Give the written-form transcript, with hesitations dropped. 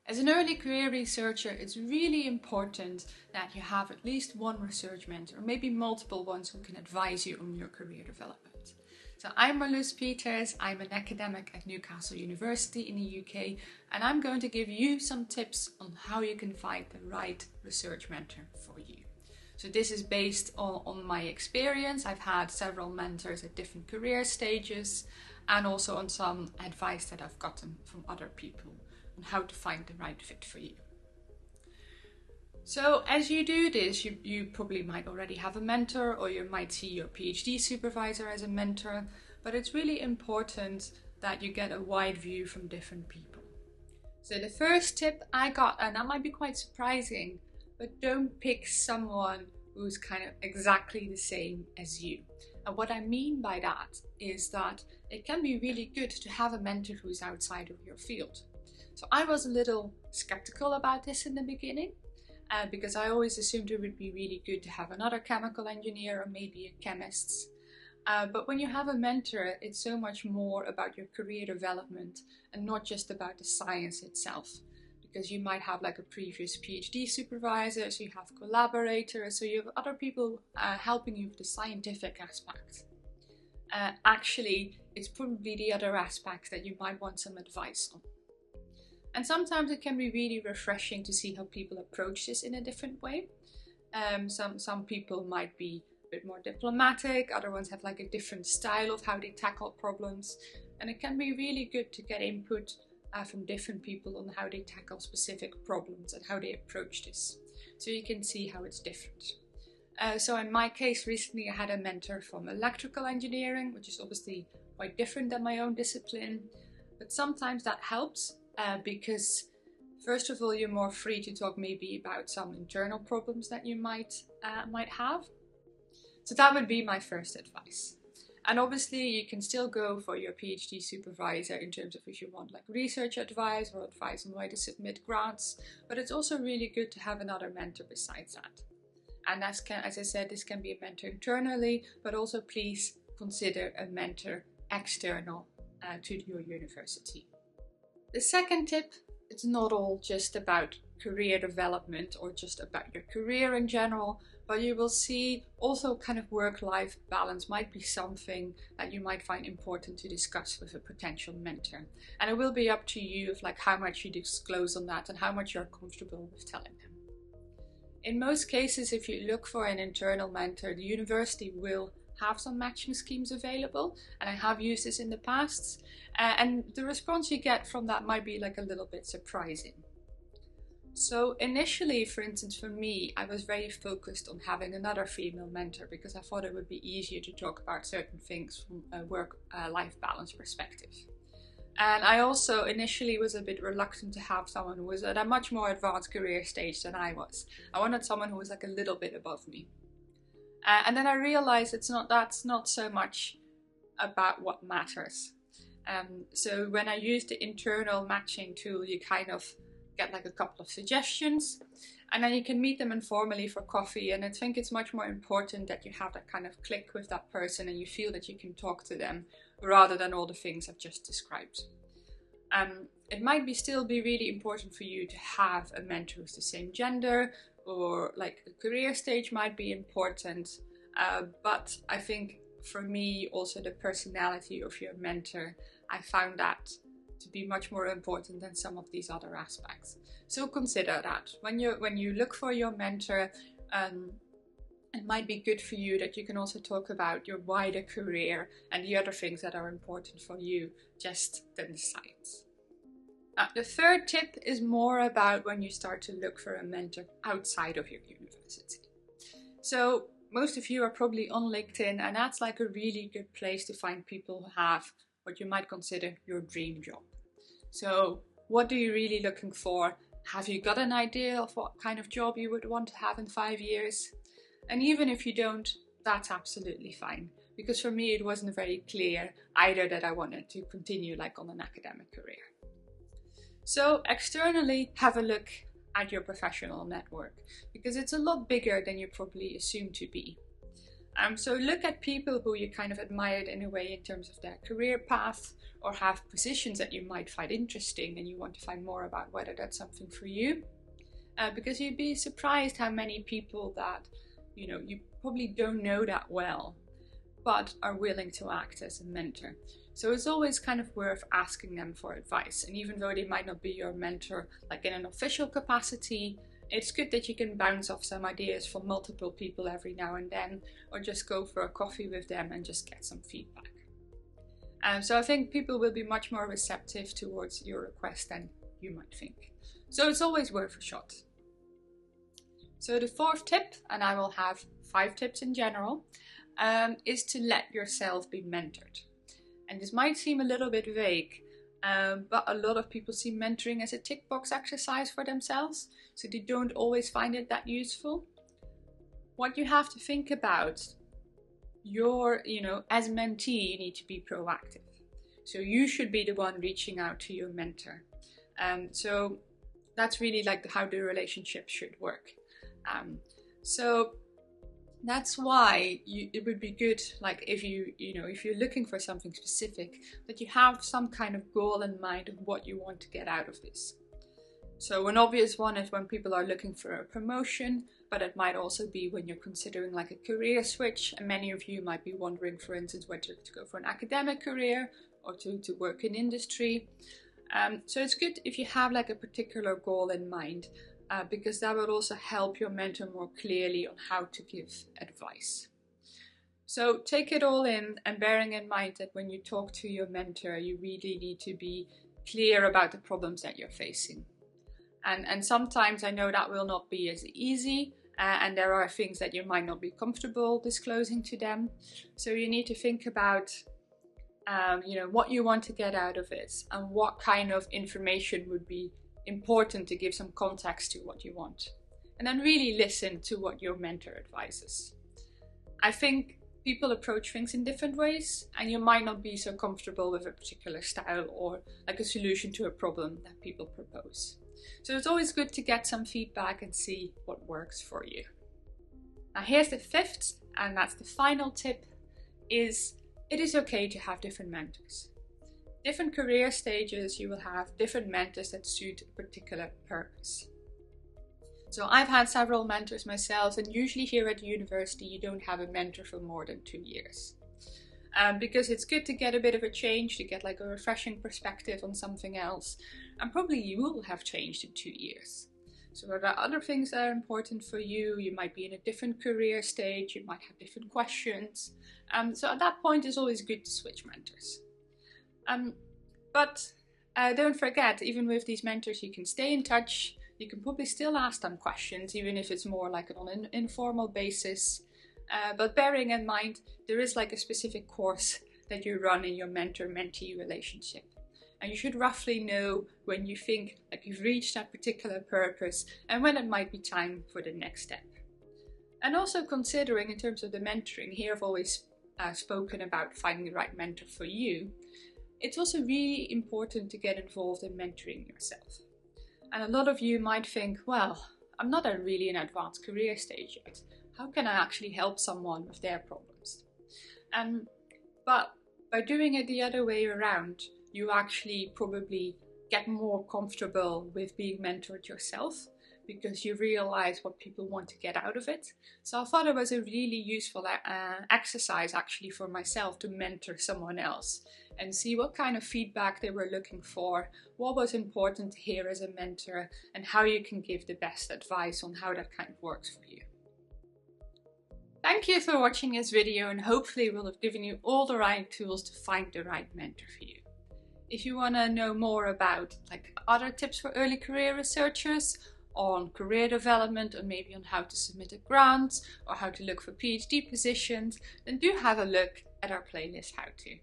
As an early career researcher, it's really important that you have at least one research mentor, or maybe multiple ones who can advise you on your career development. So I'm Marloes Peters, I'm an academic at Newcastle University in the UK, and I'm going to give you some tips on how you can find the right research mentor for you. So this is based on my experience. I've had several mentors at different career stages, and also on some advice that I've gotten from other people on how to find the right fit for you. So as you do this, you probably might already have a mentor, or you might see your PhD supervisor as a mentor, but it's really important that you get a wide view from different people. So the first tip I got, and that might be quite surprising, but don't pick someone who's kind of exactly the same as you. And what I mean by that is that it can be really good to have a mentor who's outside of your field. So I was a little skeptical about this in the beginning, because I always assumed it would be really good to have another chemical engineer or maybe a chemist. But when you have a mentor, it's so much more about your career development and not just about the science itself. Because you might have like a previous PhD supervisor, so you have collaborators, so you have other people helping you with the scientific aspect. Actually, it's probably the other aspects that you might want some advice on. And sometimes it can be really refreshing to see how people approach this in a different way. Some people might be a bit more diplomatic, other ones have like a different style of how they tackle problems. And it can be really good to get input from different people on how they tackle specific problems and how they approach this. So you can see how it's different. So in my case, recently I had a mentor from electrical engineering, which is obviously quite different than my own discipline. But sometimes that helps. Because first of all, you're more free to talk maybe about some internal problems that you might have. So that would be my first advice. And obviously you can still go for your PhD supervisor in terms of if you want like research advice or advice on where to submit grants, but it's also really good to have another mentor besides that. And as I said, this can be a mentor internally, but also please consider a mentor external to your university. The second tip, it's not all just about career development or just about your career in general, but you will see also kind of work-life balance might be something that you might find important to discuss with a potential mentor. And it will be up to you of like how much you disclose on that and how much you're comfortable with telling them. In most cases, if you look for an internal mentor, the university will have some matching schemes available, and I have used this in the past, and the response you get from that might be like a little bit surprising. So initially, for instance, for me, I was very focused on having another female mentor because I thought it would be easier to talk about certain things from a work-life balance perspective. And I also initially was a bit reluctant to have someone who was at a much more advanced career stage than I was. I wanted someone who was like a little bit above me. And then I realized that's not so much about what matters. So when I use the internal matching tool, you kind of get like a couple of suggestions, and then you can meet them informally for coffee. And I think it's much more important that you have that kind of click with that person and you feel that you can talk to them rather than all the things I've just described. It might still be really important for you to have a mentor who's the same gender, or like a career stage might be important, but I think for me also the personality of your mentor, I found that to be much more important than some of these other aspects. So consider that when you look for your mentor. It might be good for you that you can also talk about your wider career and the other things that are important for you just than the science. The third tip is more about when you start to look for a mentor outside of your university. So most of you are probably on LinkedIn, and that's like a really good place to find people who have what you might consider your dream job. So what are you really looking for? Have you got an idea of what kind of job you would want to have in 5 years? And even if you don't, that's absolutely fine. Because for me, it wasn't very clear either that I wanted to continue like on an academic career. So externally, have a look at your professional network, because it's a lot bigger than you probably assume to be. So look at people who you kind of admired in a way in terms of their career path, or have positions that you might find interesting and you want to find more about whether that's something for you. Because you'd be surprised how many people that, you probably don't know that well, but are willing to act as a mentor. So it's always kind of worth asking them for advice. And even though they might not be your mentor, like in an official capacity, it's good that you can bounce off some ideas from multiple people every now and then, or just go for a coffee with them and just get some feedback. So I think people will be much more receptive towards your request than you might think. So it's always worth a shot. So the fourth tip, and I will have 5 tips in general, is to let yourself be mentored. And this might seem a little bit vague, but a lot of people see mentoring as a tick box exercise for themselves, so they don't always find it that useful. What you have to think about, as a mentee, you need to be proactive. So you should be the one reaching out to your mentor. So that's really like how the relationship should work. So that's why it would be good, like if you're looking for something specific, that you have some kind of goal in mind of what you want to get out of this. So an obvious one is when people are looking for a promotion, but it might also be when you're considering like a career switch. And many of you might be wondering, for instance, whether to go for an academic career or to work in industry. So it's good if you have like a particular goal in mind, because that will also help your mentor more clearly on how to give advice. So take it all in, and bearing in mind that when you talk to your mentor, you really need to be clear about the problems that you're facing. And sometimes I know that will not be as easy, and there are things that you might not be comfortable disclosing to them. So you need to think about what you want to get out of it, and what kind of information would be important to give some context to what you want. And then really listen to what your mentor advises. I think people approach things in different ways, and you might not be so comfortable with a particular style or like a solution to a problem that people propose. So it's always good to get some feedback and see what works for you. Now here's the 5th, and that's the final tip, is it is okay to have different mentors. Different career stages, you will have different mentors that suit a particular purpose. So I've had several mentors myself, and usually here at university you don't have a mentor for more than 2 years. Because it's good to get a bit of a change, to get like a refreshing perspective on something else. And probably you will have changed in 2 years. So are there other things that are important for you? You might be in a different career stage, you might have different questions. So at that point it's always good to switch mentors. But don't forget, even with these mentors you can stay in touch. You can probably still ask them questions, even if it's more like on an informal basis. But bearing in mind, there is like a specific course that you run in your mentor-mentee relationship. And you should roughly know when you think like you've reached that particular purpose and when it might be time for the next step. And also considering in terms of the mentoring, here I've always spoken about finding the right mentor for you. It's also really important to get involved in mentoring yourself. And a lot of you might think, well, I'm not at really an advanced career stage yet. How can I actually help someone with their problems? But by doing it the other way around, you actually probably get more comfortable with being mentored yourself, because you realize what people want to get out of it. So I thought it was a really useful exercise actually for myself to mentor someone else and see what kind of feedback they were looking for, what was important to hear as a mentor, and how you can give the best advice on how that kind of works for you. Thank you for watching this video, and hopefully we'll have given you all the right tools to find the right mentor for you. If you want to know more about like other tips for early career researchers, on career development, or maybe on how to submit a grant or how to look for PhD positions, then do have a look at our playlist How To.